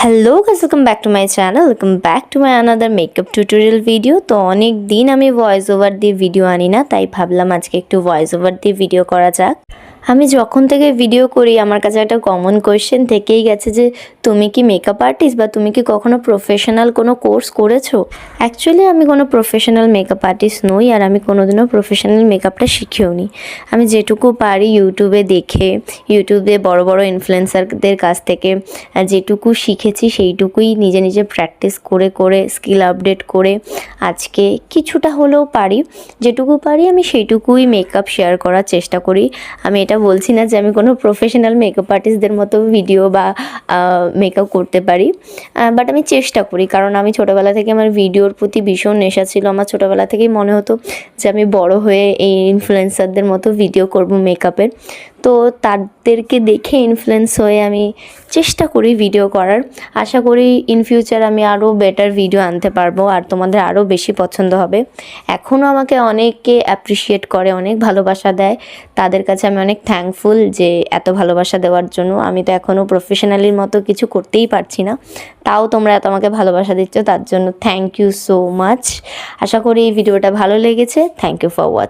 Hello guys, welcome back to my channel, welcome back to my another makeup tutorial video. তো অনেক দিন আমি voice over দিয়ে video আনি না, তাই ভাবলাম আজকে একটু ভয়েস ওভার দিয়ে ভিডিও করা যাক। আমি যখন থেকে ভিডিও করি আমার কাছে একটা কমন কোয়েশ্চেন থেকেই গেছে যে তুমি কি মেকআপ আর্টিস্ট বা তুমি কি কখনো প্রফেশনাল কোনো কোর্স করেছো। অ্যাকচুয়ালি আমি কোনো প্রফেশনাল মেকআপ আর্টিস্ট নই, আর আমি কোনোদিনও প্রফেশনাল মেকআপটা শিখেও নি। আমি যেটুকু পারি ইউটিউবে দেখে, ইউটিউবে বড় বড় ইনফ্লুয়েন্সারদের কাছ থেকে যেটুকু শিখেছি সেইটুকুই নিজে নিজে প্র্যাকটিস করে করে স্কিল আপডেট করে আজকে কিছুটা হলেও পারি। যেটুকু পারি আমি সেইটুকুই মেকআপ শেয়ার করার চেষ্টা করি। আমি এটা বলছি না যে আমি কোনো প্রফেশনাল মেকআপ আর্টিস্টদের মতো ভিডিও বা মেকআপ করতে পারি, বাট আমি চেষ্টা করি, কারণ আমি ছোটোবেলা থেকে আমার ভিডিওর প্রতি ভীষণ নেশা ছিল। আমার ছোটোবেলা থেকেই মনে হতো যে আমি বড় হয়ে এই ইনফ্লুয়েন্সারদের মতো ভিডিও করব মেকআপের। তো তাদেরকে দেখে ইনফ্লুয়েন্স হয়ে আমি চেষ্টা করি ভিডিও করার। আশা করি ইন ফিউচার আমি আরও বেটার ভিডিও আনতে পারবো আর তোমাদের আরও বেশি পছন্দ হবে। এখনও আমাকে অনেকে অ্যাপ্রিসিয়েট করে, অনেক ভালোবাসা দেয়, তাদের কাছে আমি অনেক থ্যাঙ্কফুল যে এত ভালোবাসা দেওয়ার জন্য। আমি তো এখনও প্রফেশনালির মতো কিছু করতেই পারছি না, তাও তোমরা এত আমাকে ভালোবাসা দিচ্ছ, তার জন্য থ্যাংক ইউ সো মাচ। আশা করি এই ভিডিওটা ভালো লেগেছে। Thank you for watching.